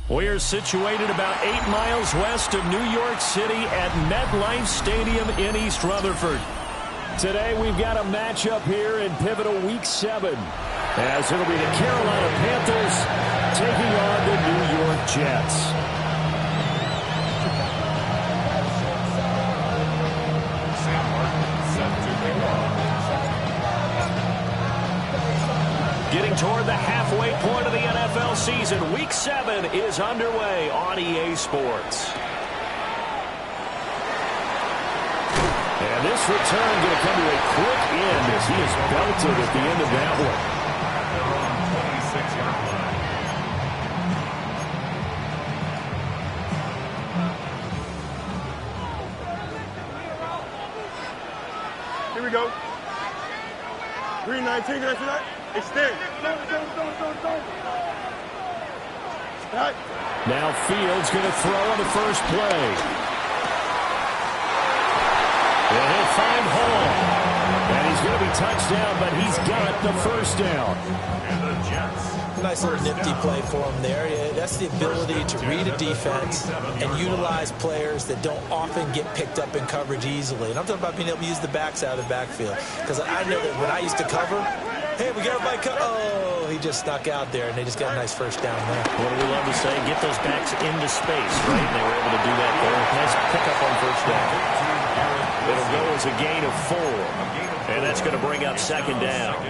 We're situated about 8 miles west of New York City at MetLife Stadium in East Rutherford. Today we've got a matchup here in pivotal Week 7, as it'll be the Carolina Panthers taking on the New York Jets. Getting toward the halfway point of the NFL season, Week 7 is underway on EA Sports. And this return going to come to a quick end as he is belted at the end of that one. Here we go. Green 19, can I see that? Extend. Now Fields going to throw on the first play. And he'll find Hall. And he's going to be touched down, but he's got the first down. And the Jets. Nice little nifty play for him there. Yeah, that's the ability to read a defense and utilize players that don't often get picked up in coverage easily. And I'm talking about being able to use the backs out of the backfield. Because I know that when I used to cover, hey, we got everybody oh, he just snuck out there, and they just got a nice first down there. What do we love to say? Get those backs into space, right? And they were able to do that there. Nice pickup on first down. It'll go as a gain of 4. And that's going to bring up second down.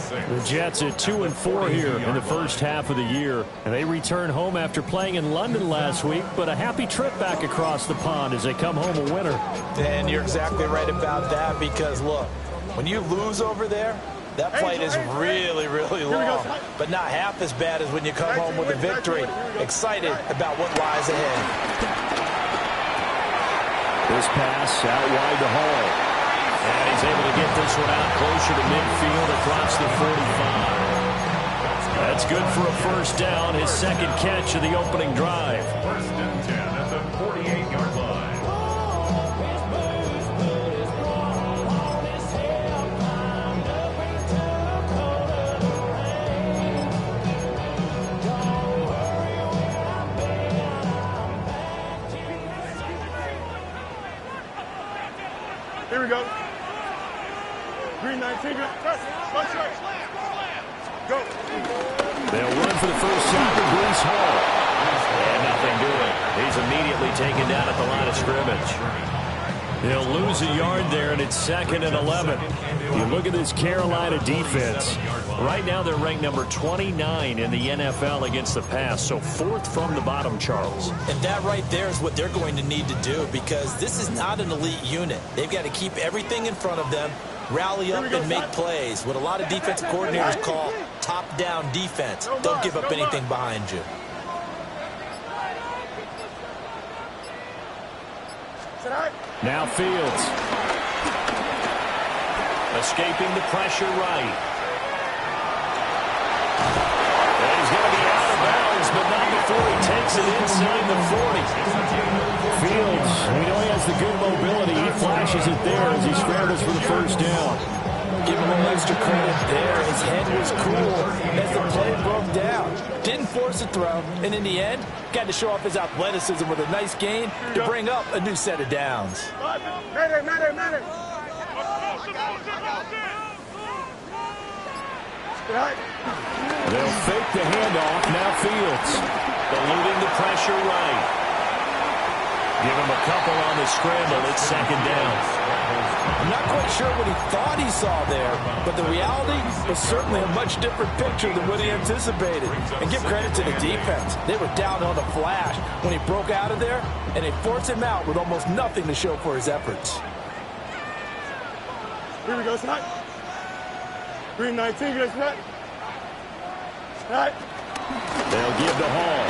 The Jets at 2-4 here in the first half of the year. And they return home after playing in London last week, but a happy trip back across the pond as they come home a winner. And you're exactly right about that because, look, when you lose over there, that flight is really, really long, but not half as bad as when you come home with a victory. Excited about what lies ahead. This pass out wide to Hall. And he's able to get this one out closer to midfield across the 45. That's good for a first down, his second catch of the opening drive. First and 10 at the 48-yard line. Here we go. Green 19, go. They'll run for the first time to Breece Hall. And nothing doing. He's immediately taken down at the line of scrimmage. They'll lose a yard there, and it's 2nd and 11. You look at this Carolina defense. Right now they're ranked number 29 in the NFL against the pass, so 4th from the bottom, Charles. And that right there is what they're going to need to do, because this is not an elite unit. They've got to keep everything in front of them, rally up and make plays, what a lot of defensive coordinators call top-down defense. Don't give up anything behind you. Now Fields. Escaping the pressure right. And he's going to be out of bounds, but not before he takes it inside the 40. Fields, we know he has the good mobility. He flashes it there as he scrambles for the first down. Give him a little extra credit there. His head was cool as the play broke down. Didn't force a throw, and in the end, got to show off his athleticism with a nice gain to bring up a new set of downs. Matter. They'll fake the handoff. Now Fields. Eluding the pressure right. Give him a couple on the scramble. It's 2nd down. I'm not quite sure what he thought he saw there, but the reality was certainly a much different picture than what he anticipated. And give credit to the defense. They were down on the flash when he broke out of there, and they forced him out with almost nothing to show for his efforts. Here we go, tonight. Green 19, get us tonight. They'll give to Hall.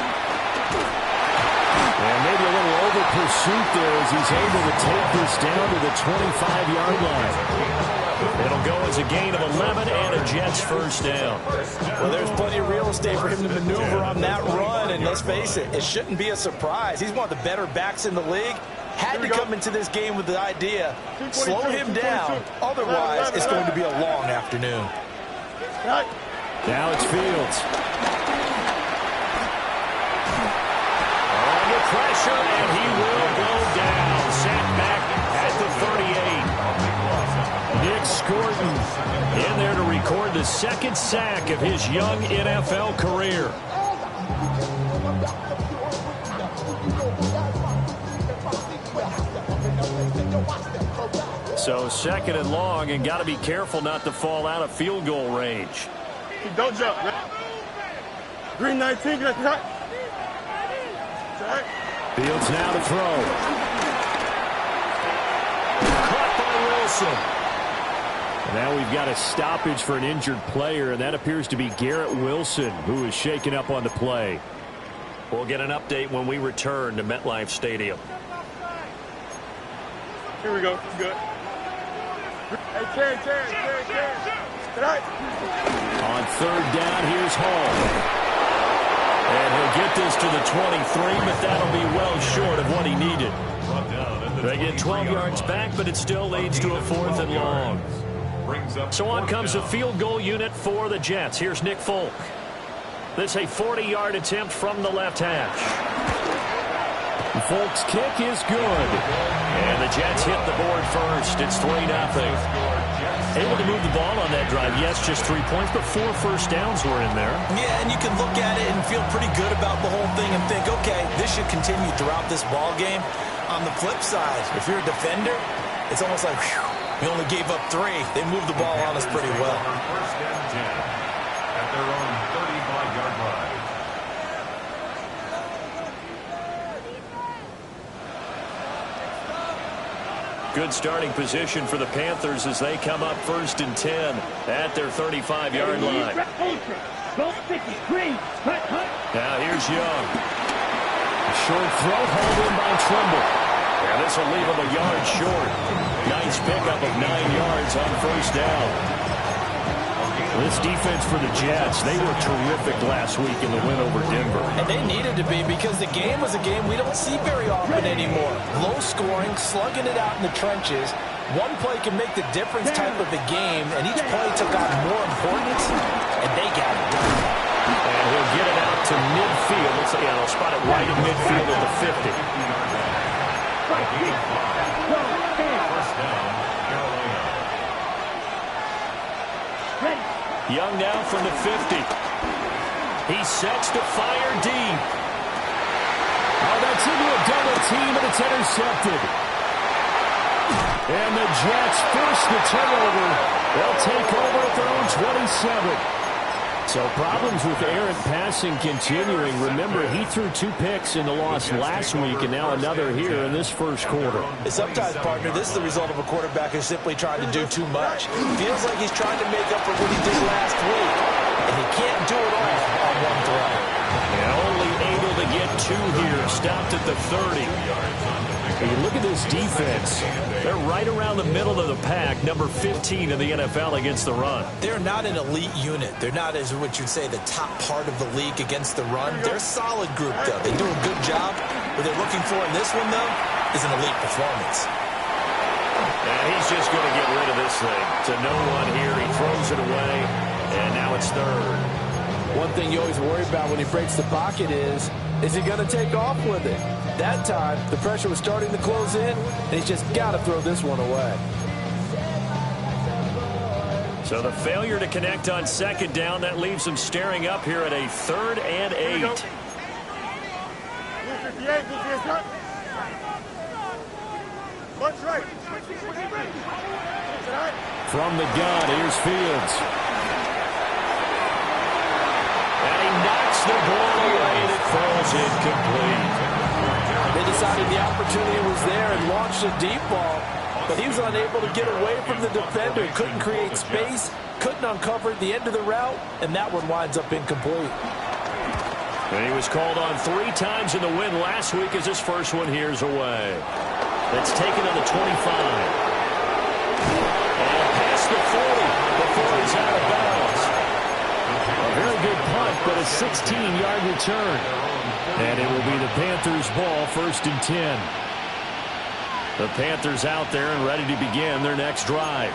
And maybe a little over pursuit there as he's able to take this down to the 25-yard line. It'll go as a gain of 11 and a Jets first down. Well, there's plenty of real estate for him to maneuver on that run, and let's face it, it shouldn't be a surprise. He's one of the better backs in the league. Had to come into this game with the idea, slow him down, otherwise it's going to be a long afternoon. Now it's Fields. Under pressure, and he will go down. Sacked back at the 38. Nick Scorton in there to record the 2nd sack of his young NFL career. So 2nd and long, and got to be careful not to fall out of field goal range. Don't jump. Green 19, get us tonight. Fields now to throw. Caught by Wilson. And now we've got a stoppage for an injured player, and that appears to be Garrett Wilson, who is shaken up on the play. We'll get an update when we return to MetLife Stadium. Here we go. Good. Hey, Terry. Tonight. On 3rd down, here's Hall. And he'll get this to the 23, but that'll be well short of what he needed. They get 12 yards back, but it still leads to a 4th and long. So on comes the field goal unit for the Jets. Here's Nick Folk. This a 40-yard attempt from the left hash. Folk's kick is good. And the Jets hit the board first. It's 3-0. Able to move the ball on that drive. Yes, just 3 points, but 4 first downs were in there. Yeah, and you can look at it and feel pretty good about the whole thing and think, okay, this should continue throughout this ball game. On the flip side, if you're a defender, it's almost like, whew, we only gave up 3. They moved the ball on us pretty well. First and 10 at their own 35-yard line. Good starting position for the Panthers as they come up 1st and 10 at their 35-yard line. Now here's Young. A short throw hauled in by Trimble. And this will leave him a yard short. Nice pickup of 9 yards on 1st down. This defense for the Jets, they were terrific last week in the win over Denver. And they needed to be, because the game was a game we don't see very often anymore. Low scoring, slugging it out in the trenches. One play can make the difference type of a game, and each play took on more importance, and they got it done. And he'll get it out to midfield. They'll spot it right in midfield at the 50. First down, Carolina. Young now from the 50. He sets to fire deep. Oh, that's into a double team, and it's intercepted. And the Jets force the turnover. They'll take over at their own 27. So problems with errant passing continuing. Remember, he threw 2 picks in the loss last week, and now another here in this first quarter. Sometimes, partner, this is the result of a quarterback who's simply trying to do too much. Feels like he's trying to make up for what he did last week, and he can't do it all on one throw. And only able to get 2 here. Stopped at the 30. And you look at this defense. They're right around the middle of the pack, number 15 in the NFL against the run. They're not an elite unit. They're not, as what you'd say, the top part of the league against the run. They're a solid group, though. They do a good job. What they're looking for in this one, though, is an elite performance. And he's just going to get rid of this thing. To no one here. He throws it away, and now it's third. One thing you always worry about when he breaks the pocket is he going to take off with it? That time, the pressure was starting to close in, and he's just got to throw this one away. So the failure to connect on second down, that leaves him staring up here at a 3rd and 8. From the gun, here's Fields. And he knocks the ball away, and it falls incomplete. They decided the opportunity was there and launched a deep ball, but he was unable to get away from the defender. Couldn't create space, couldn't uncover at the end of the route, and that one winds up incomplete. And he was called on 3 times in the win last week as his first one here's away. That's taken on the 25. And past the 40 before he's out of bounds. A very good punt, but a 16-yard return. And it will be the Panthers' ball, 1st and 10. The Panthers out there and ready to begin their next drive.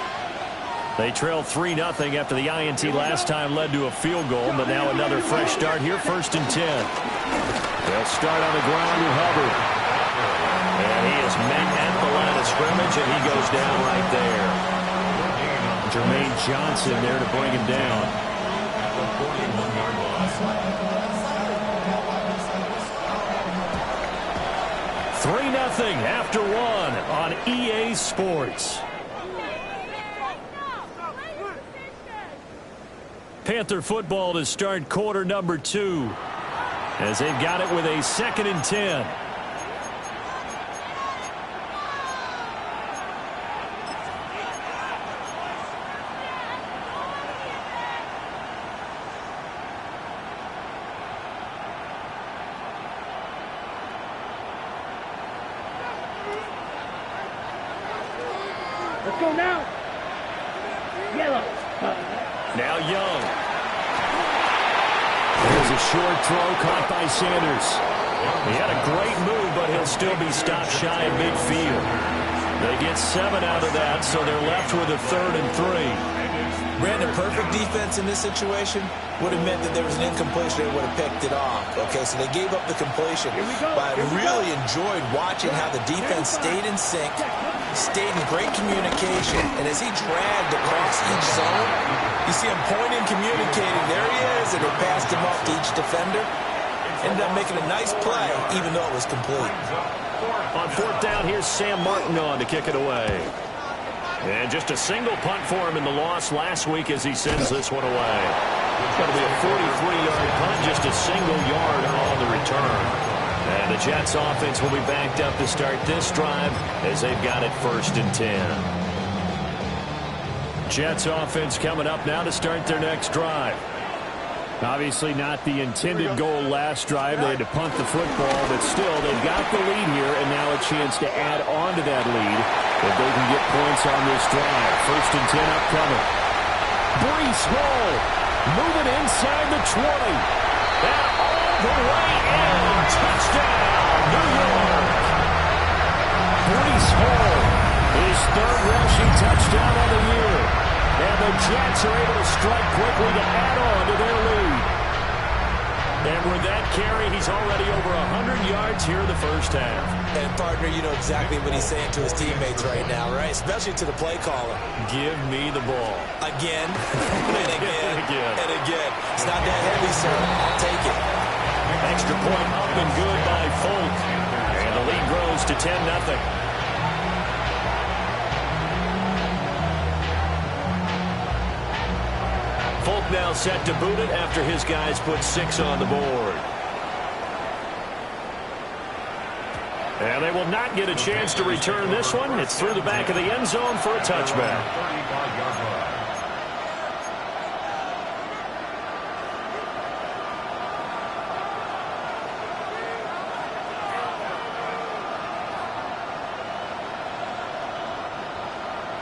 They trail 3-0 after the INT last time led to a field goal, but now another fresh start here, 1st and 10. They'll start on the ground with Hubbard. And he is met at the line of scrimmage, and he goes down right there. Jermaine Johnson there to bring him down. 3-0 after 1 on EA Sports. Panther football to start quarter number 2 as they've got it with a 2nd and 10. Let's go now. Yellow. Now Young. There's a short throw caught by Sanders. He had a great move, but he'll still be stopped shy of midfield. They get 7 out of that, so they're left with a 3rd and 3. Brandon, perfect defense in this situation would have meant that there was an incompletion. They would have picked it off. Okay, so they gave up the completion. But I really enjoyed watching how the defense stayed in sync, stayed in great communication, and as he dragged across each zone, you see him pointing, communicating. There he is, and they passed him off to each defender. Ended up making a nice play, even though it was complete. On 4th down, here's Sam Martin on to kick it away. And just a single punt for him in the loss last week as he sends this one away. It's going to be a 43-yard punt, just a single yard on the return. And the Jets offense will be backed up to start this drive as they've got it 1st and 10. Jets offense coming up now to start their next drive. Obviously not the intended goal last drive. They had to punt the football, but still they've got the lead here and now a chance to add on to that lead if they can get points on this drive. 1st and 10 upcoming. Breece Hall moving inside the 20. And all the way in. Touchdown, New York. Breece Hall, his 3rd rushing touchdown of the year. And the Jets are able to strike quickly to add on to their lead. And with that carry, he's already over 100 yards here in the first half. And, partner, you know exactly what he's saying to his teammates right now, right? Especially to the play caller. Give me the ball. Again, and again, and again. It's not that heavy, sir. I'll take it. Extra point up and good by Folk. And the lead grows to 10-0. Folk now set to boot it after his guys put 6 on the board. And they will not get a chance to return this one. It's through the back of the end zone for a touchback.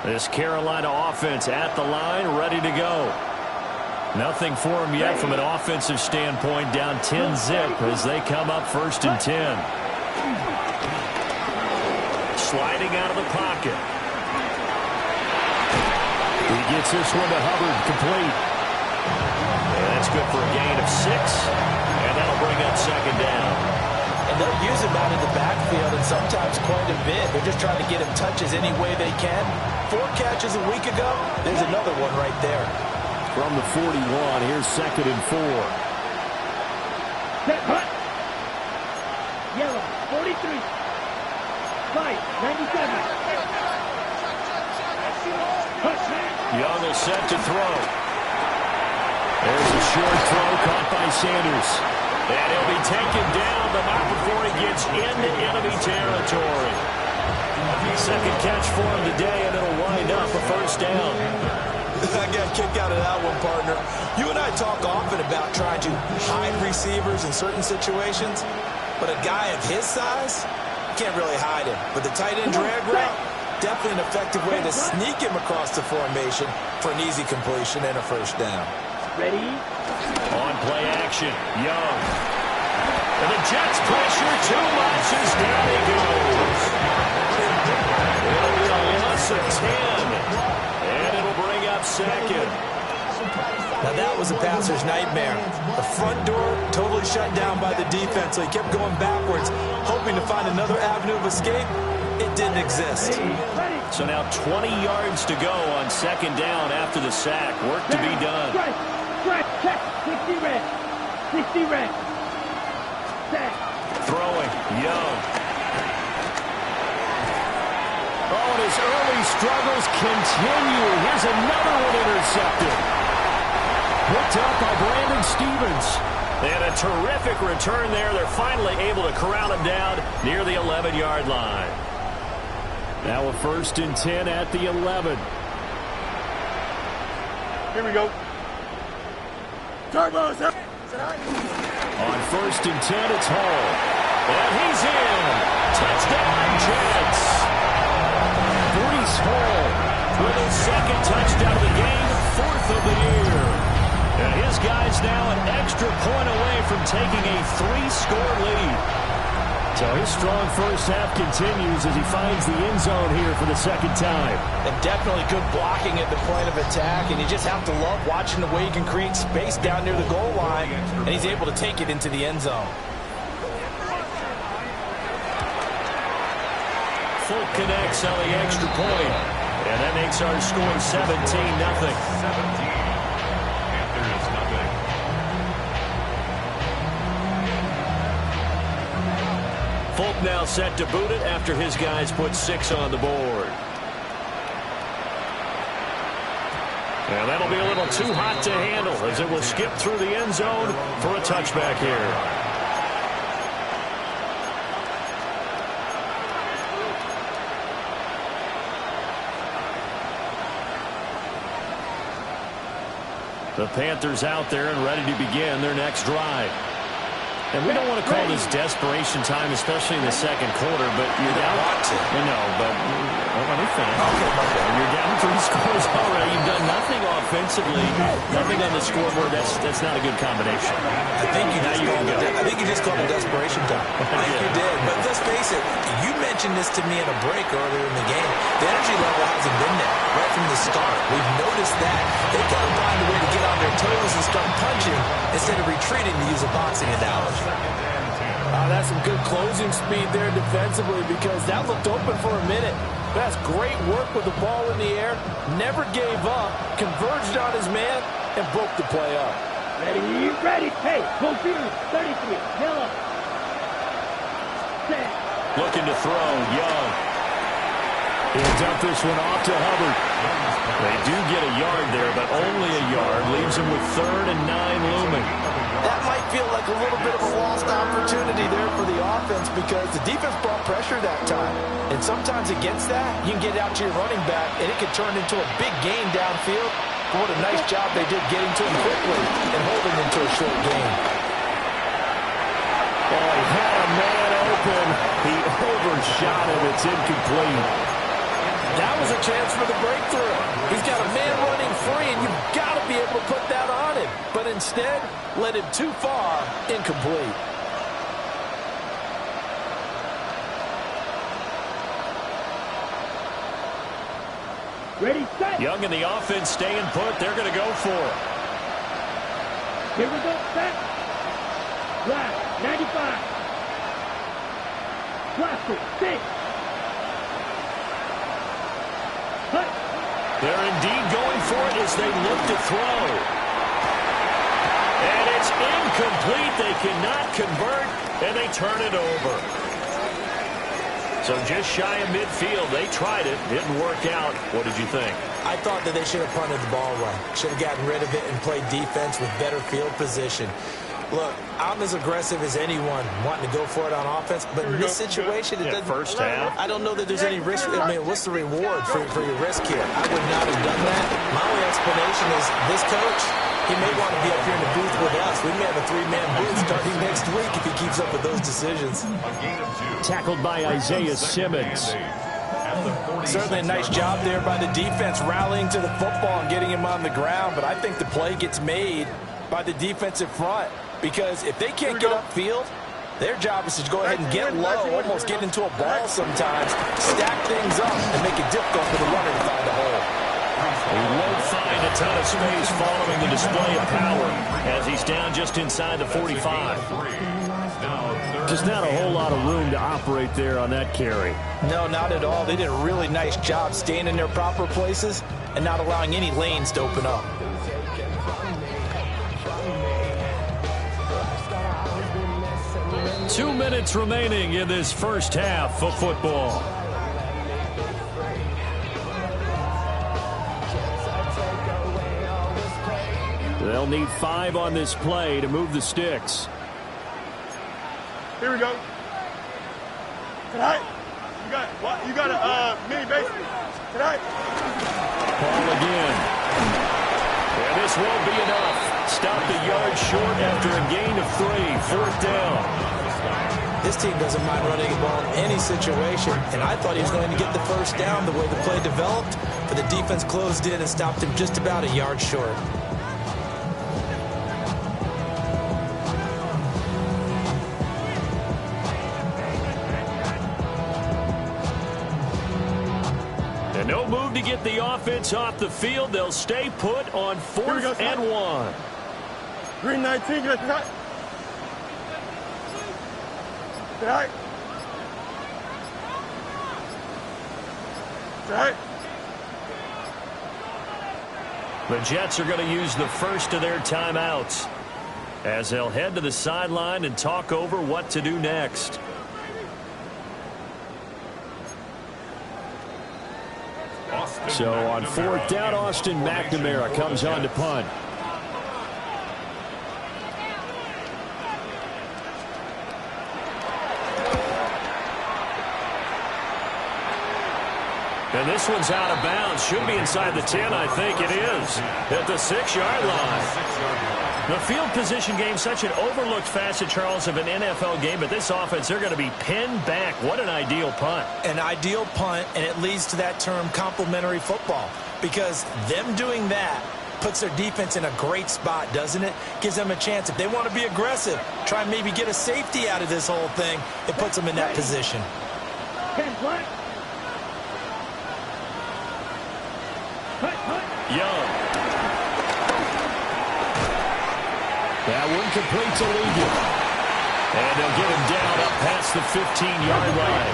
This Carolina offense at the line, ready to go. Nothing for them yet from an offensive standpoint, down 10-zip as they come up 1st and 10. Sliding out of the pocket. He gets this one to Hubbard, complete. And that's good for a gain of 6, and that'll bring up 2nd down. And they'll use him out in the backfield, and sometimes quite a bit. They're just trying to get him touches any way they can. 4 catches a week ago. There's another one right there. From the 41, here's 2nd and 4. Set, hut. Yellow, 43. 5, 97. Hut. Young will set to throw. There's a short throw caught by Sanders. And he'll be taken down, but not before he gets into enemy territory. 2nd catch for him today, and it'll wind up a 1st down. I got a kick out of that one, partner. You and I talk often about trying to hide receivers in certain situations, but a guy of his size, can't really hide him. But the tight end drag route, definitely an effective way to sneak him across the formation for an easy completion and a 1st down. Ready? On play action, Young. And the Jets pressure too much as down he goes. It'll be a loss of 10. And it'll bring up 2nd. Now that was a passer's nightmare. The front door totally shut down by the defense, so he kept going backwards, hoping to find another avenue of escape. It didn't exist. So now 20 yards to go on 2nd down after the sack. Work to be done. Check. 60 red. 60 red. Set. Throwing, Young. Oh, and his early struggles continue. Here's another one intercepted. Picked up by Brandon Stevens. And a terrific return there. They're finally able to corral him down near the 11-yard line. Now a 1st and 10 at the 11. Here we go. Turbos. On 1st and 10, it's Hall. And he's in. Touchdown, Jets. Breece Hall with his 2nd touchdown of the game, 4th of the year. And his guys now an extra point away from taking a 3-score lead. So his strong 1st half continues as he finds the end zone here for the 2nd time. And definitely good blocking at the point of attack, and you just have to love watching the way he can create space down near the goal line, and he's able to take it into the end zone. Folk connects on the extra point, and that makes our score 17-0. Folk now set to boot it after his guys put 6 on the board. And that'll be a little too hot to handle as it will skip through the end zone for a touchback here. The Panthers out there and ready to begin their next drive. And we don't want to call this desperation time, especially in the 2nd quarter, but you're down. I know, but let me finish. You're down 3 scores already. You've done nothing offensively, nothing on the scoreboard. That's not a good combination. I think you just called it desperation time. I think you did. But let's face it, you mentioned this to me in a break earlier in the game. The energy level hasn't been there right from the start. We've noticed that. They've got to find a way to get on their toes and start punching instead of retreating, to use a boxing analogy. That's some good closing speed there defensively, because that looked open for a minute. That's great work with the ball in the air. Never gave up, converged on his man, and broke the play up. Ready. Hey, go through. 33. Yellow. Set. Looking to throw, Young. He'll dump this one off to Hubbard. They do get a yard there, but only a yard. Leaves him with 3rd and 9 looming. That might feel like a little bit of a lost opportunity there for the offense because the defense brought pressure that time. And sometimes against that, you can get out to your running back, and it could turn into a big gain downfield. But what a nice job they did getting to him quickly and holding him to a short gain. Oh, he had a man open. He overshot him. It's incomplete. That was a chance for the breakthrough. He's got a man running free, and you've got to be able to put that on him. But instead, led him too far, incomplete. Ready, set. Young in the offense staying put. They're going to go for it. Here we go, set. Left, 95. Plastic, 6. Hut. They're indeed going for it as they look to throw. And it's incomplete. They cannot convert, and they turn it over. So just shy of midfield. They tried it. Didn't work out. What did you think? I thought that they should have punted the ball away. Should have gotten rid of it and played defense with better field position. Look, I'm as aggressive as anyone wanting to go for it on offense, but in this situation, it doesn't. First half. I don't know that there's any risk. I mean, what's the reward for your risk here? I would not have done that. My only explanation is this coach, he may want to be up here in the booth with us. We may have a 3-man booth starting next week if he keeps up with those decisions. Tackled by Isaiah Simmons. Certainly a nice job there by the defense rallying to the football and getting him on the ground, but I think the play gets made by the defensive front. Because if they can't get upfield, their job is to go ahead and get low, almost get into a ball sometimes, stack things up, and make it difficult for the runner to find a hole. He won't find a ton of space following the display of power as he's down just inside the 45. Just not a whole lot of room to operate there on that carry. No, not at all. They did a really nice job staying in their proper places and not allowing any lanes to open up. Two minutes remaining in this first half of football. They'll need 5 on this play to move the sticks. Here we go. Tonight, you got a mini base. Tonight. Ball again. And this won't be enough. Stopped a yard short after a gain of 3. 4th down. This team doesn't mind running the ball in any situation, and I thought he was going to get the first down the way the play developed, but the defense closed in and stopped him just about a yard short. And no move to get the offense off the field. They'll stay put on 4th and 1. Green 19, get tonight. Tonight. Tonight. The Jets are going to use the first of their timeouts as they'll head to the sideline and talk over what to do next. So on 4th down, Austin McNamara comes on to punt. And this one's out of bounds. Should be inside the 10, I think it is. At the 6-yard line. The field position game, such an overlooked facet, Charles, of an NFL game. But this offense, they're going to be pinned back. What an ideal punt. An ideal punt, and it leads to that term complementary football. Because them doing that puts their defense in a great spot, doesn't it? Gives them a chance. If they want to be aggressive, try and maybe get a safety out of this whole thing, it puts them in that position. 10 black. Young. That one complete to Ligon. And they'll get him down up past the 15-yard line.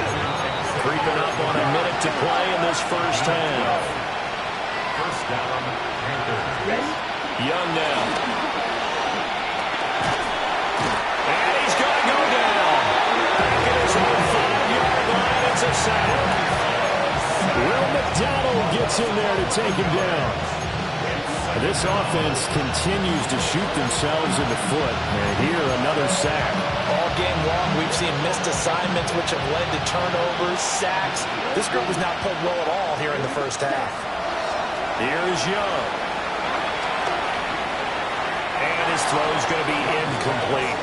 Creeping up on a minute to play in this first half. First down, Panthers. Young now. And he's going to go down. Back at his own 5-yard line. It's a sack. Will McDonald gets in there to take him down. This offense continues to shoot themselves in the foot. And here, another sack. All game long, we've seen missed assignments, which have led to turnovers, sacks. This group has not played well at all here in the first half. Here's Young. And his throw is going to be incomplete.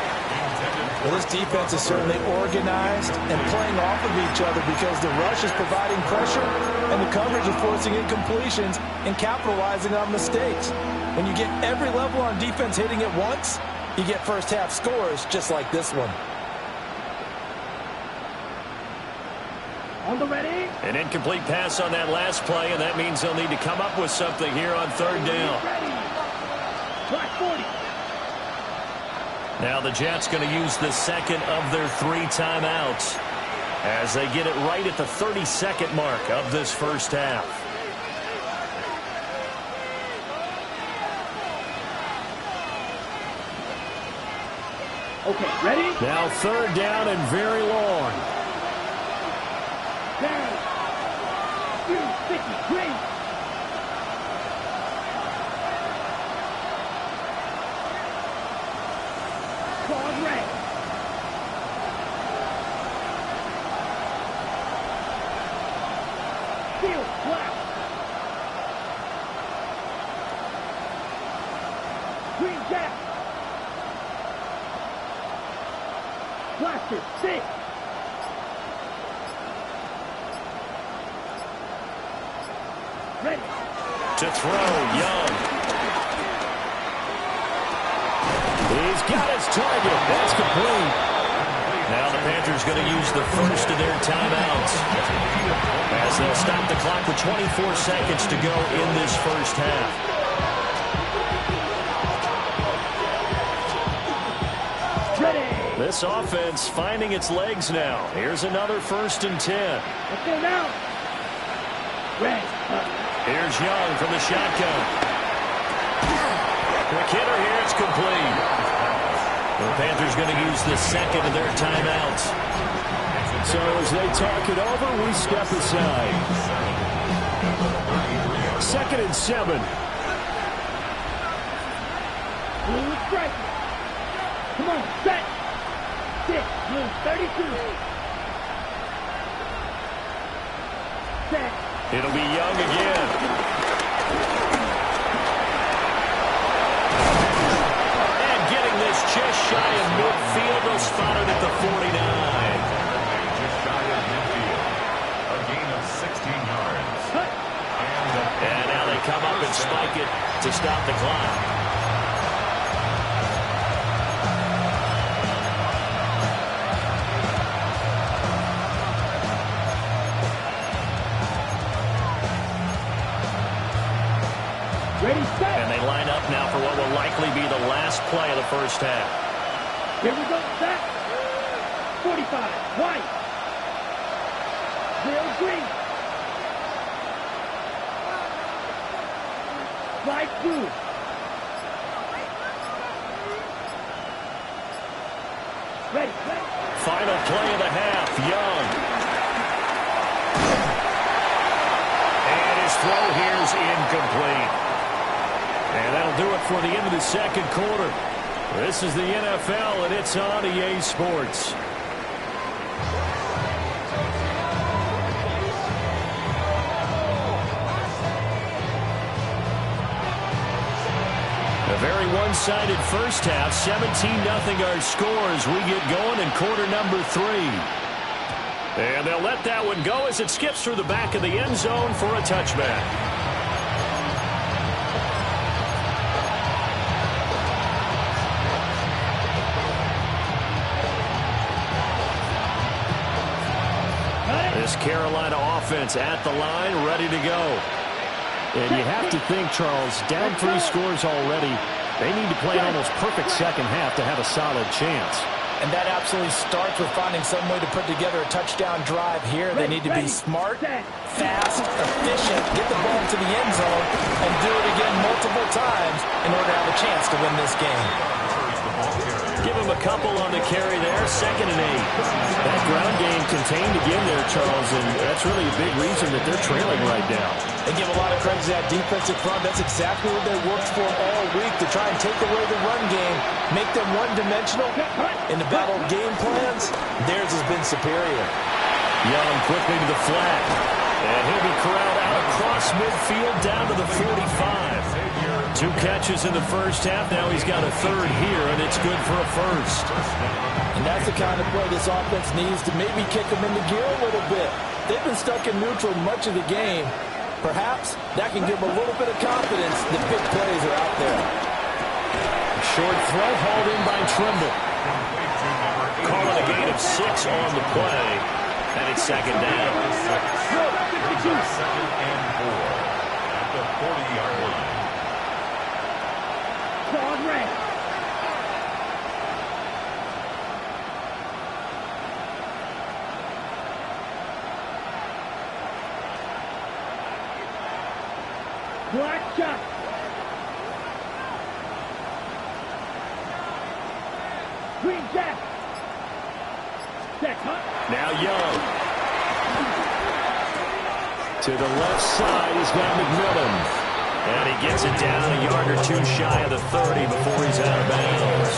Well, this defense is certainly organized and playing off of each other because the rush is providing pressure and the coverage is forcing incompletions and capitalizing on mistakes. When you get every level on defense hitting at once, you get first half scores just like this one. On the ready. An incomplete pass on that last play, and that means they'll need to come up with something here on third down. Ready. Clock 40. Now the Jets going to use the second of their 3 timeouts as they get it right at the 30-second mark of this first half. Okay, ready? Now third down and very long. Down. 250, green. Claws red. Field black. Green gap. Blaster 6. Ready. To throw, Young. He's got his target. That's complete. Now the Panthers going to use the first of their timeouts as they'll stop the clock with 24 seconds to go in this first half. Ready. This offense finding its legs now. Here's another 1st and 10. Let's go now. Red. Here's Young from the shotgun. Quick hitter here. It's complete. The Panthers going to use the second of their timeouts. So as they talk it over, we step aside. 2nd and 7. Blue strike. Come on, set. 6, blue 32. Set. It'll be Young again. And getting this just shy of midfield. They'll spot it at the 49. Just shy of midfield. A gain of 16 yards. And now they come up and spike it to stop the clock. Ready, set. And they line up now for what will likely be the last play of the first half. Here we go, set. 45, white. 0, green. Light blue. Ready, set. Final play of the half, Young. And his throw here is incomplete. And that'll do it for the end of the second quarter. This is the NFL, and it's on EA Sports. A very one-sided first half. 17-0 our score as we get going in quarter number 3. And they'll let that one go as it skips through the back of the end zone for a touchback. This Carolina offense at the line, ready to go. And you have to think, Charles, down 3 scores already. They need to play an almost perfect second half to have a solid chance. And that absolutely starts with finding some way to put together a touchdown drive here. They need to be smart, fast, efficient, get the ball to the end zone, and do it again multiple times in order to have a chance to win this game. Give him a couple on the carry there, 2nd and 8. That ground game contained again there, Charles, and that's really a big reason that they're trailing right now. They give a lot of credit to that defensive front. That's exactly what they worked for all week, to try and take away the run game, make them one-dimensional. In the battle of game plans, theirs has been superior. Young quickly to the flat, and he'll be corralled out across midfield down to the 45. 2 catches in the first half. Now he's got a 3rd here, and it's good for a 1st. And that's the kind of play this offense needs to maybe kick them into gear a little bit. They've been stuck in neutral much of the game. Perhaps that can give them a little bit of confidence that big plays are out there. Short throw hauled in by Trimble. Calling a gain of 6 on the play, and it's 2nd down. 2nd and 4 at the 40-yard line. Claude Ray. Black shot. Green jack. Jack Hunt. Now Young. To the left side, he's got McMillan. And he gets it down a yard or 2 shy of the 30 before he's out of bounds.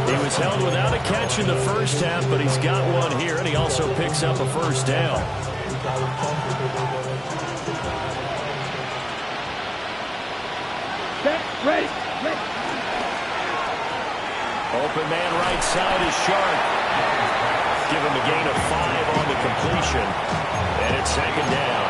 He was held without a catch in the first half, but he's got one here, and he also picks up a 1st down. Set, ready. Open man right side is Sharp. Give him a gain of 5 on the completion, and it's 2nd down.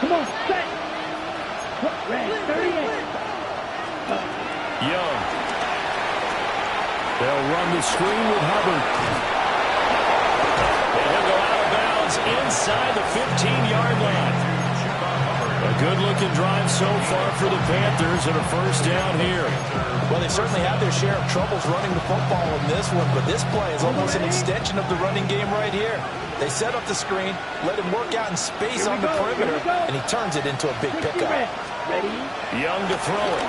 Come on, set. Red, 38. Young. They'll run the screen with Hubbard. And he'll go out of bounds inside the 15-yard line. A good-looking drive so far for the Panthers, and a 1st down here. Well, they certainly have their share of troubles running the football in this one, but this play is almost an extension of the running game right here. They set up the screen, let him work out in space on the perimeter, and he turns it into a big pickup. Ready? Young to throw it.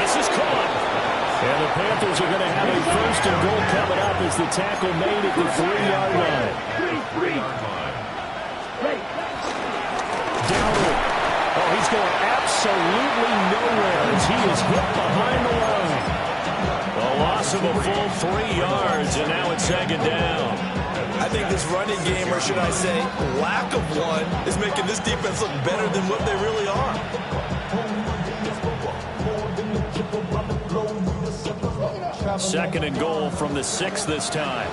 This is caught. And the Panthers are going to have a 1st and goal coming up as the tackle made at the 3-yard line. Dowdle. Oh, he's going absolutely nowhere as he is hit behind the line. A loss of a full 3 yards, and now it's 2nd down. I think this running game, or should I say lack of one, is making this defense look better than what they really are. 2nd and goal from the 6 this time.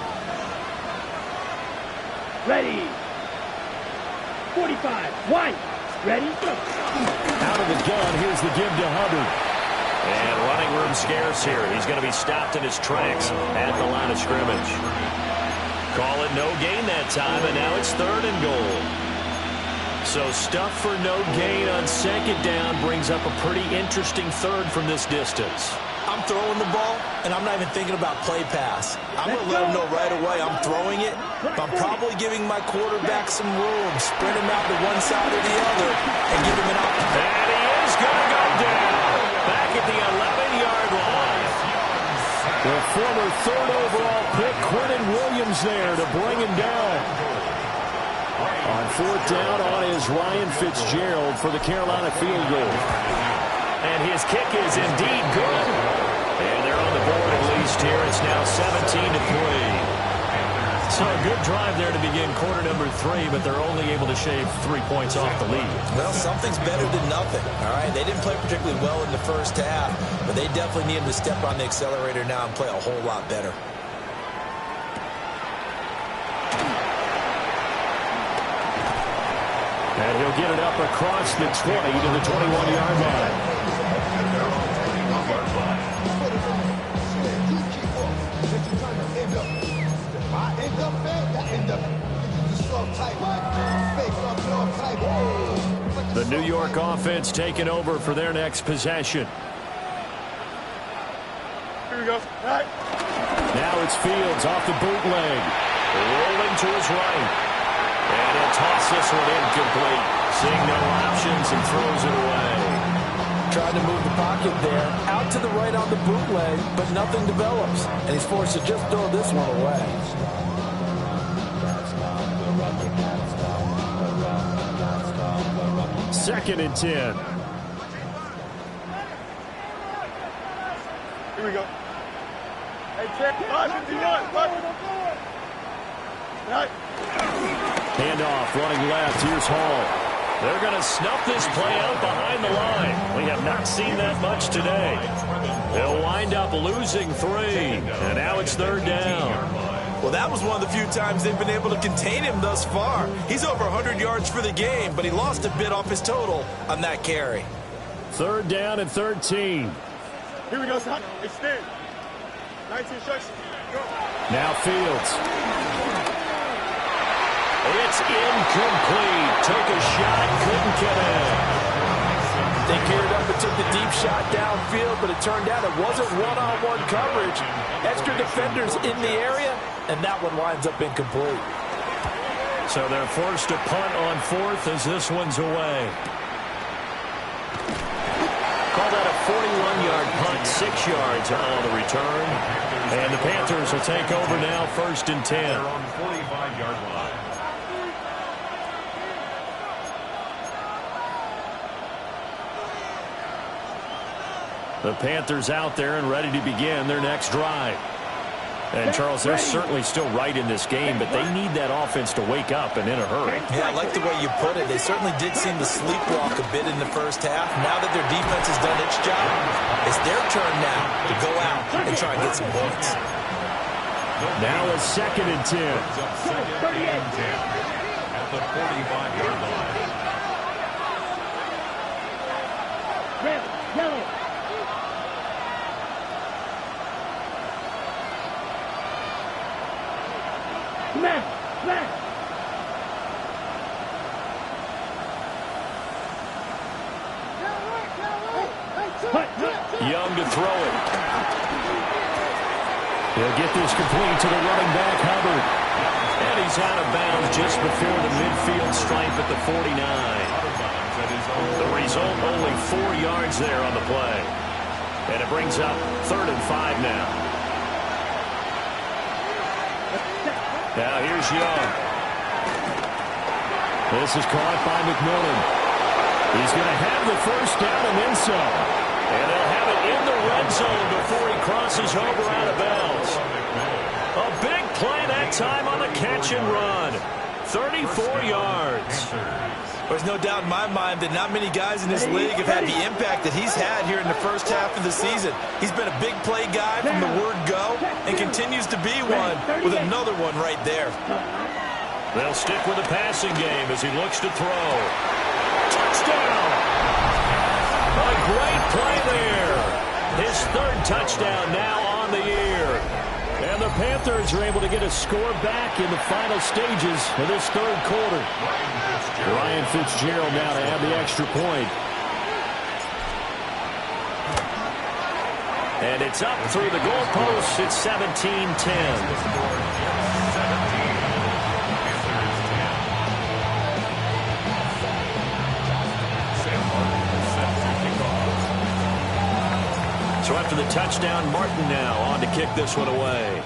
Ready. 45. White. Ready. Go. Out of the gun, here's the give to Hubbard. And running room scarce here. He's going to be stopped in his tracks at the line of scrimmage. Call it no gain that time, and now it's 3rd and goal. So stuff for no gain on 2nd down brings up a pretty interesting 3rd from this distance. I'm throwing the ball, and I'm not even thinking about play pass. I'm going to let him know right away I'm throwing it, but I'm probably giving my quarterback some room, spread him out to one side or the other, and give him an opportunity. And he is going to go down back at the 11-yard line. The former 3rd overall pick, Quentin Williams, there to bring him down. On 4th down on is Ryan Fitzgerald for the Carolina field goal. And his kick is indeed good. And they're on the board at least here. It's now 17-3. So a good drive there to begin quarter number 3, but they're only able to shave 3 points off the lead. Well, something's better than nothing, all right? They didn't play particularly well in the first half, but they definitely needed to step on the accelerator now and play a whole lot better. And he'll get it up across the 20 to the 21-yard line. The New York offense taking over for their next possession. Here we go. All right. Now it's Fields off the bootleg. Rolling to his right. And he'll toss this one incomplete. Seeing no options and throws it away. Tried to move the pocket there. Out to the right on the bootleg, but nothing develops. And he's forced to just throw this one away. Second and 10. Here we go. Hey, check. 551. 551. All right. Handoff running left. Here's Hall. They're going to snuff this play out behind the line. We have not seen that much today. They'll wind up losing 3. And now it's third down. Well, that was one of the few times they've been able to contain him thus far. He's over 100 yards for the game, but he lost a bit off his total on that carry. Third down and 13. Here we go, son. Extend. 19 instructions. Go. Now Fields. It's incomplete. Took a shot, couldn't get in. They geared up and took the deep shot downfield, but it turned out it wasn't one-on-one coverage. Extra defenders in the area, and that one winds up incomplete. So they're forced to punt on 4th as this one's away. Call that a 41-yard punt, 6 yards on the return. And the Panthers will take over now, 1st and 10. They're on the 45-yard line. The Panthers out there and ready to begin their next drive. And, Charles, they're certainly still right in this game, but they need that offense to wake up and in a hurry. Yeah, I like the way you put it. They certainly did seem to sleepwalk a bit in the first half. Now that their defense has done its job, it's their turn now to go out and try and get some points. Now it's 2nd and 10. At the 45-yard line. Red, yellow. Smash, smash. Young to throw it. He'll get this complete to the running back, Hubbard. And he's out of bounds just before the midfield stripe at the 49. The result, only 4 yards there on the play. And it brings up 3rd and 5 now. Now here's Young. This is caught by McMillan. He's going to have the first down and then some. And they'll have it in the red zone before he crosses over out of bounds. A big play that time on the catch and run. 34 yards. There's no doubt in my mind that not many guys in this league have had the impact that he's had here in the first half of the season. He's been a big play guy from the word go and continues to be one with another one right there. They'll stick with the passing game as he looks to throw. Touchdown! A great play there. His 3rd touchdown now on the year. And the Panthers are able to get a score back in the final stages of this 3rd quarter. Ryan Fitzgerald now to add the extra point. And it's up through the goalposts. It's 17-10. So after the touchdown, Martin now on to kick this one away.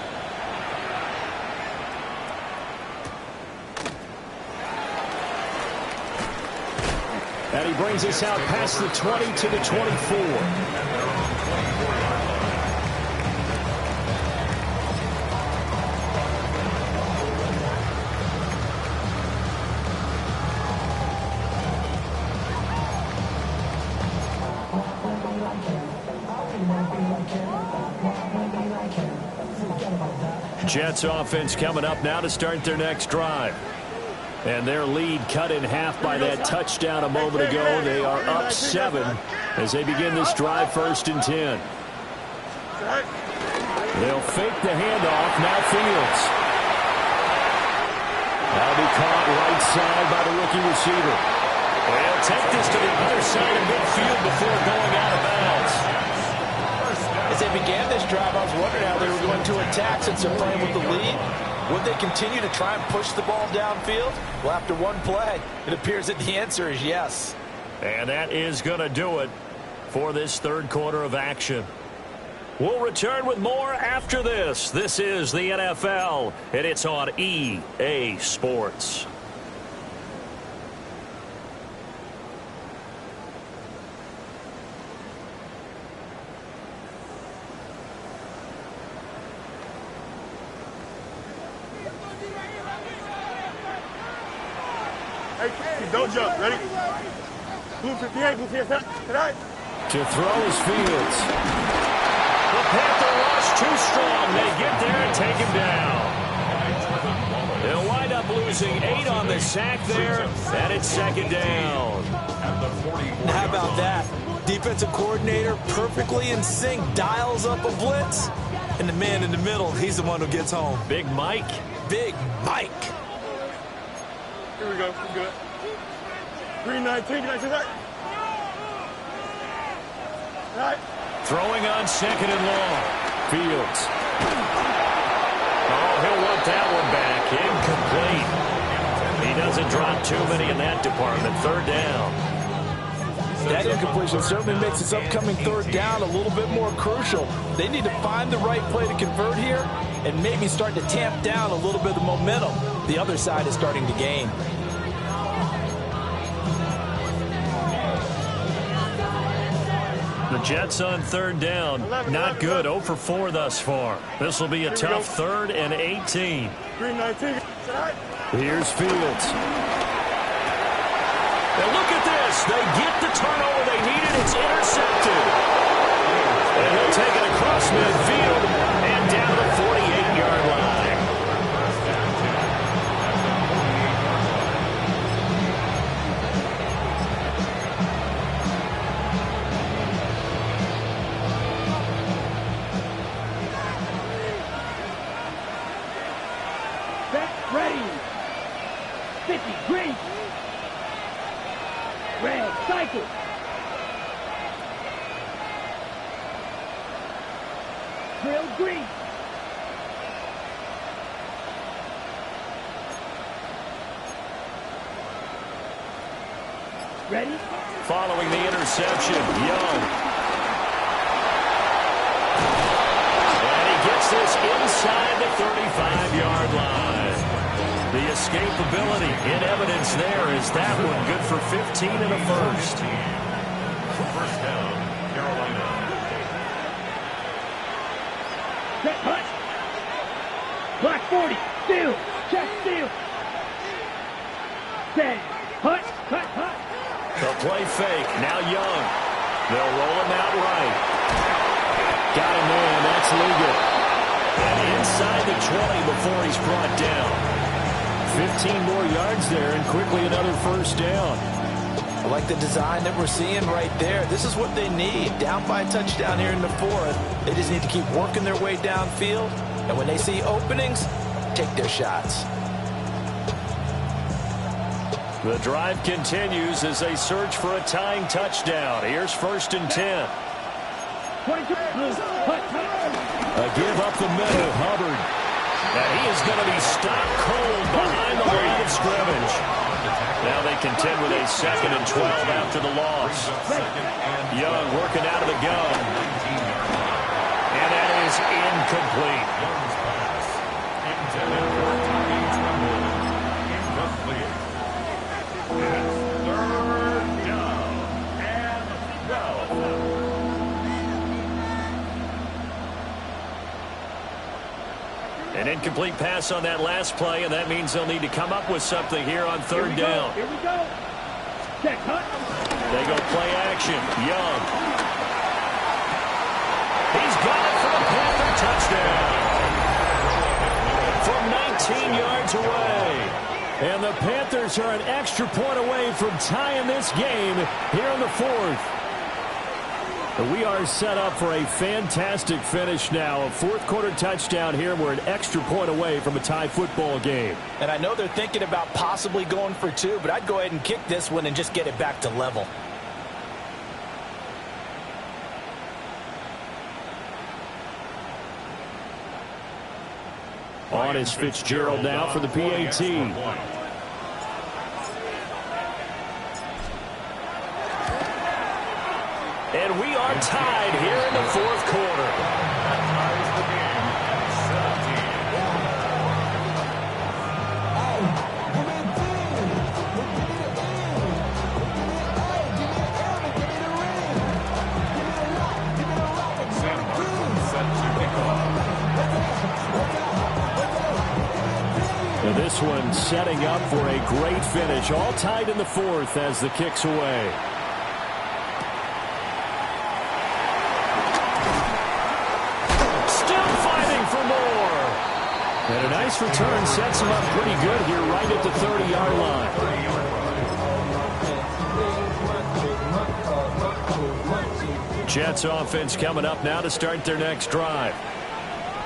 And he brings us out past the 20 to the 24. Jets offense coming up now to start their next drive. And their lead cut in half by that touchdown a moment ago. They are up 7 as they begin this drive, 1st and 10. They'll fake the handoff. Now Fields. That'll be caught right side by the rookie receiver. They'll take this to the other side of midfield before going out of bounds. As they began this drive, I was wondering how they were going to attack since they're playing with the lead. Would they continue to try and push the ball downfield? Well, after one play, it appears that the answer is yes. And that is going to do it for this third quarter of action. We'll return with more after this. This is the NFL, and it's on EA Sports. Hey, don't jump. Ready? Blue 58, blue 58. Tonight. To throw is Fields. The Panther rush too strong. They get there and take him down. They'll wind up losing 8 on the sack there, and it's second down. How about that? Defensive coordinator perfectly in sync, dials up a blitz, and the man in the middle, he's the one who gets home. Big Mike. Big Mike. Here we go. We're good. 319. Can I see that? Right. Throwing on second and long. Fields. Oh, he'll want that one back. Incomplete. He doesn't drop too many in that department. Third down. That incompletion certainly makes this upcoming third down a little bit more crucial. They need to find the right play to convert here and maybe start to tamp down a little bit of the momentum the other side is starting to gain. The Jets on third down. Not good. 0 for 4 thus far. This will be a tough third and 18. 319. Here's Fields. Now look at this. They get the turnover they needed. It's intercepted. And he'll take it across midfield and down the 48-yard line. Ready. 50, green. Red, cycle. Drill, green. Ready? Following the interception, Young. And he gets this inside the 35-yard line. The escapability in evidence there is that one good for 15 and a first. First down, Carolina. Set, hut. Black 40, steal, check, steal. Set, hut, cut, hut. The play fake, now Young. They'll roll him out right. Got him in, that's legal. And inside the 20 before he's brought down. 15 more yards there and quickly another first down. I like the design that we're seeing right there. This is what they need. Down by a touchdown here in the fourth. They just need to keep working their way downfield. And when they see openings, take their shots. The drive continues as they search for a tying touchdown. Here's first and 10. 22, blue, hut, hut. A give up the middle, Hubbard. And he is going to be stopped cold behind the line of scrimmage. Now they contend with a 2nd and 12 after the loss. Young working out of the gun. And that is incomplete. An incomplete pass on that last play, and that means they'll need to come up with something here on third down. Here we go. Check, hut. They go play action. Young. He's got it for a Panther touchdown. From 19 yards away. And the Panthers are an extra point away from tying this game here in the fourth. We are set up for a fantastic finish now. A fourth quarter touchdown here. We're an extra point away from a tie football game. And I know they're thinking about possibly going for 2, but I'd go ahead and kick this one and just get it back to level. On is Fitzgerald now for the PAT. And we are tied here in the fourth quarter. That ties the game at 17. Sam Hartman set to kick off. Now this one setting up for a great finish. All tied in the fourth as the kick's away. And a nice return sets him up pretty good here right at the 30-yard line. Jets offense coming up now to start their next drive.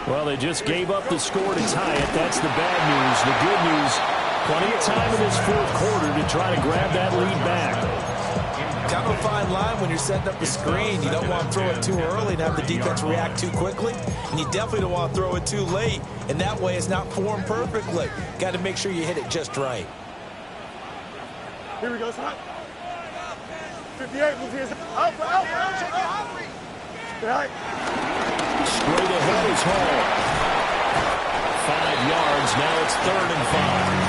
Well, they just gave up the score to tie it. That's the bad news. The good news, plenty of time in this fourth quarter to try to grab that lead back. Kind of a fine line when you're setting up a screen. You don't want to throw it too early and have the defense react too quickly. And you definitely don't want to throw it too late. And that way it's not formed perfectly. Got to make sure you hit it just right. Here we go, son. 58, move his out. Right. Straight ahead is Hall. 5 yards. Now it's 3rd and 5.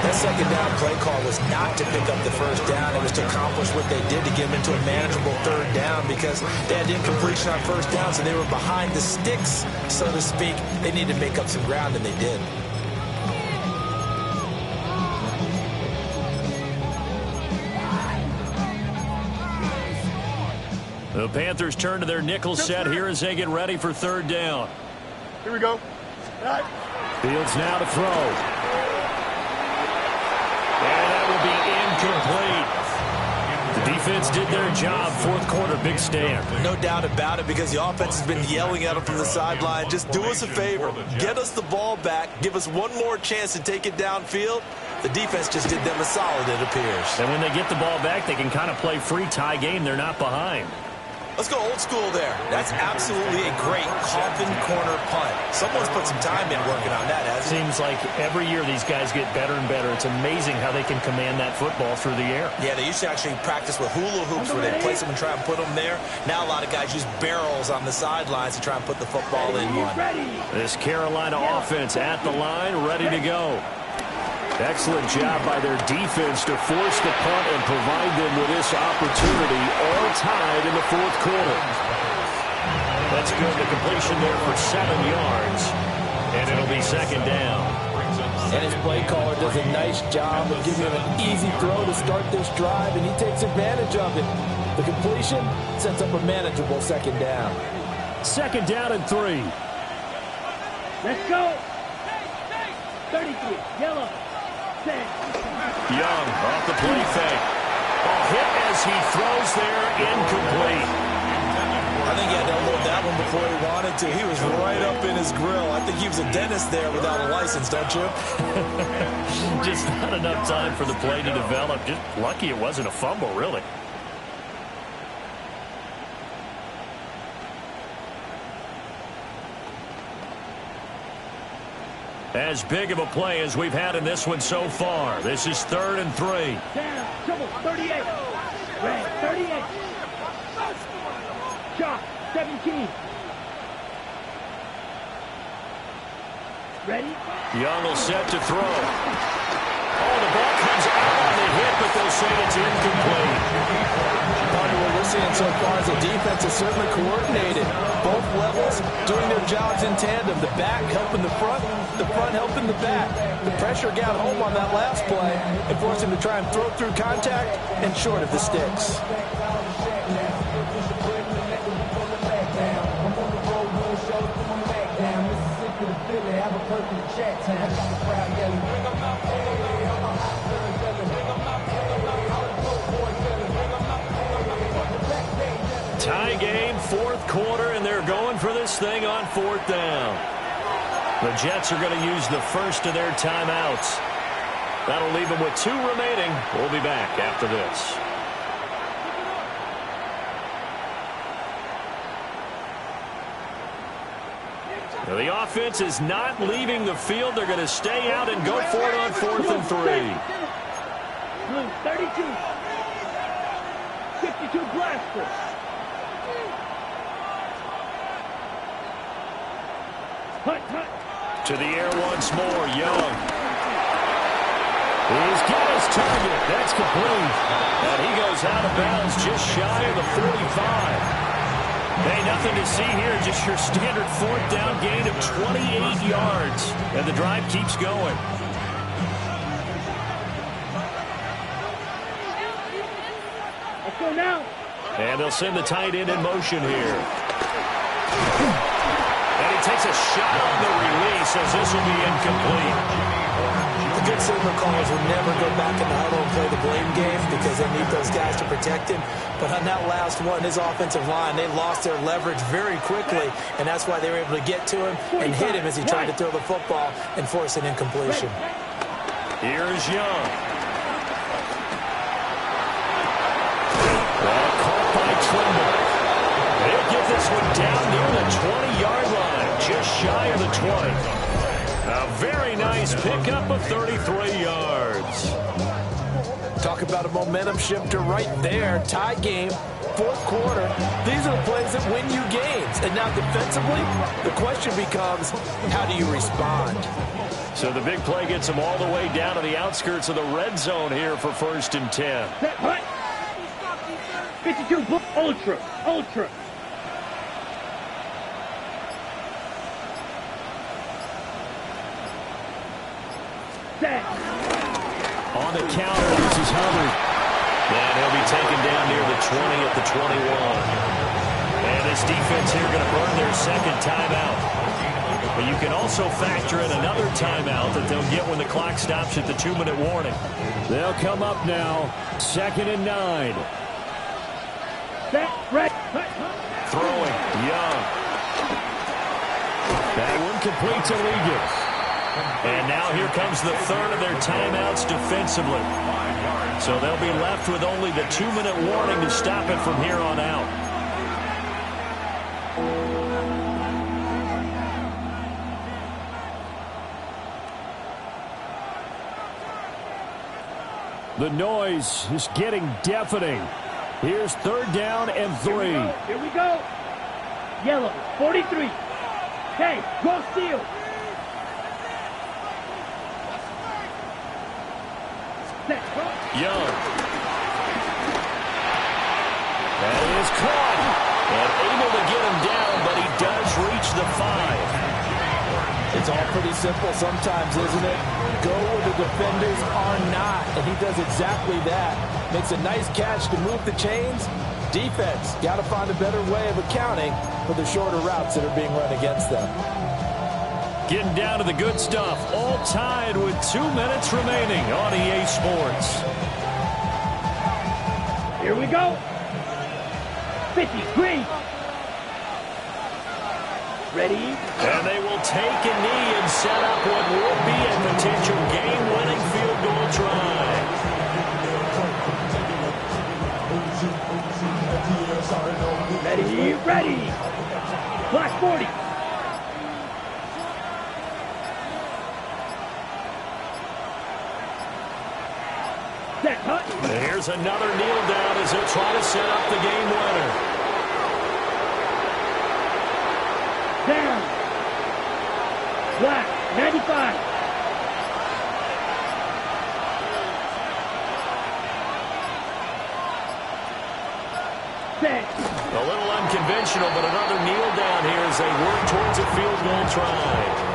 That second down play call was not to pick up the first down. It was to accomplish what they did to get them into a manageable 3rd down because they had incompletion on first down, so they were behind the sticks, so to speak. They needed to make up some ground, and they did. The Panthers turn to their nickel set here as they get ready for 3rd down. Here we go. Right. Fields now to throw. And that will be incomplete. The defense did their job. Fourth quarter, big stand. No doubt about it, because the offense has been yelling at them from the sideline. Just do us a favor. Get us the ball back. Give us one more chance to take it downfield. The defense just did them a solid, it appears. And when they get the ball back, they can kind of play free tie game. They're not behind. Let's go old school there. That's absolutely a great coffin corner punt. Someone's put some time in working on that, hasn't Seems like every year these guys get better and better. It's amazing how they can command that football through the air. Yeah, they used to actually practice with hula hoops where they place them and try and put them there. Now a lot of guys use barrels on the sidelines to try and put the football in one. This Carolina offense at the line, ready to go. Excellent job by their defense to force the punt and provide them with this opportunity, all tied in the fourth quarter. That's good. The completion there for 7 yards, and it'll be 2nd down. And his play caller does a nice job of giving him an easy throw to start this drive, and he takes advantage of it. The completion sets up a manageable 2nd down. 2nd down and 3. Let's go. 33, yellow. Young off the play fake. Ball hit as he throws there, incomplete. I think he had to unload that one before he wanted to. He was right up in his grill. I think he was a dentist there without a license, don't you? Just not enough time for the play to develop. Just lucky it wasn't a fumble, really. As big of a play as we've had in this one so far. This is 3rd and 3. Down, trouble, 38. Red, 38. Shot, 17. Ready? Young will set to throw. Oh, the ball comes out on the hit, but they'll say it's incomplete. What we're seeing so far is the defense is certainly coordinated. Both levels doing their jobs in tandem. The back helping the front helping the back. The pressure got home on that last play and forced him to try and throw through contact and short of the sticks. Tie game, fourth quarter, and they're going for this thing on 4th down. The Jets are going to use the first of their timeouts. That'll leave them with 2 remaining. We'll be back after this. Now the defense is not leaving the field. They're going to stay out and go for it on 4th and 3. 32. 52 blaster. Hut. To the air once more, Young. He's got his target. That's complete. And he goes out of bounds just shy of the 45. Hey, nothing to see here. Just your standard 4th down gain of 28 yards. And the drive keeps going. Let's go now. And they'll send the tight end in motion here. And he takes a shot on the release as this will be incomplete. The good signal callers will never go back in the huddle and play the blame game because they need those guys to protect him. But on that last one, his offensive line, they lost their leverage very quickly, and that's why they were able to get to him and hit him as he tried to throw the football and force an incompletion. Here's Young. Well, caught by Trimble. They'll get this one down near the 20-yard line, just shy of the 20. A very nice pickup of 33 yards. Talk about a momentum shifter right there. Tie game, 4th quarter. These are the plays that win you games. And now defensively, the question becomes, how do you respond? So the big play gets them all the way down to the outskirts of the red zone here for 1st and 10. 52 ultra. Set. On the counter, this is Hubbard. And he'll be taken down near the 20 at the 21. And this defense here going to burn their 2nd timeout. But you can also factor in another timeout that they'll get when the clock stops at the 2-minute warning. They'll come up now, 2nd and 9. Set. Right. Throwing, Young. That one complete to Ligon. And now here comes the 3rd of their timeouts defensively. So they'll be left with only the 2-minute warning to stop it from here on out. The noise is getting deafening. Here's 3rd down and 3. Here we go. Yellow, 43. Hey, go steal. Young. That is caught. And able to get him down, but he does reach the 5. It's all pretty simple sometimes, isn't it? Go where the defenders are not, and he does exactly that. Makes a nice catch to move the chains. Defense, got to find a better way of accounting for the shorter routes that are being run against them. Getting down to the good stuff. All tied with 2 minutes remaining on EA Sports. Here we go. 50, green. Ready? And they will take a knee and set up what will be a potential game-winning field goal try. Ready. Black 40. Set, hut. And here's another kneel down as they'll try to set up the game winner. Down. Black, 95. Set. A little unconventional, but another kneel down here as they work towards a field goal try.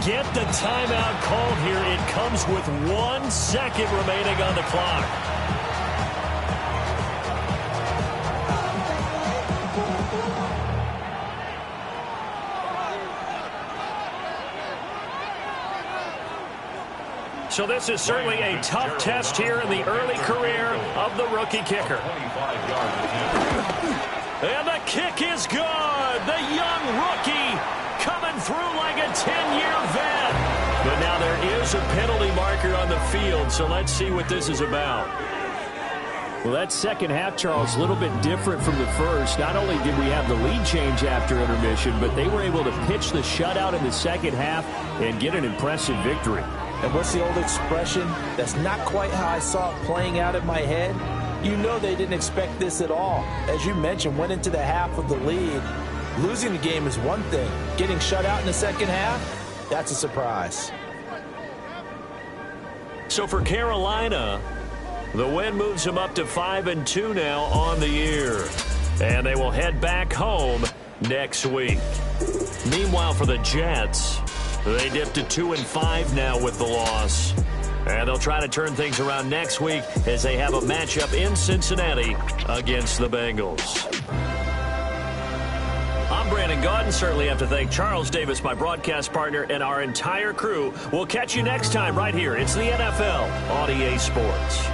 Get the timeout called here. It comes with 1 second remaining on the clock. So this is certainly a tough test here in the early career of the rookie kicker. And the kick is good. The young rookie coming through like a 10-year vet. But now there is a penalty marker on the field, so let's see what this is about. Well, that second half, Charles, a little bit different from the first. Not only did we have the lead change after intermission, but they were able to pitch the shutout in the second half and get an impressive victory. And what's the old expression? That's not quite how I saw it playing out in my head. You know they didn't expect this at all. As you mentioned, went into the half with the lead. Losing the game is one thing. Getting shut out in the second half, that's a surprise. So for Carolina, the win moves them up to 5-2 now on the year. And they will head back home next week. Meanwhile, for the Jets, they dipped to 2-5 now with the loss. And they'll try to turn things around next week as they have a matchup in Cincinnati against the Bengals. I'm Brandon Gaudin. Certainly have to thank Charles Davis, my broadcast partner, and our entire crew. We'll catch you next time right here. It's the NFL on EA Sports.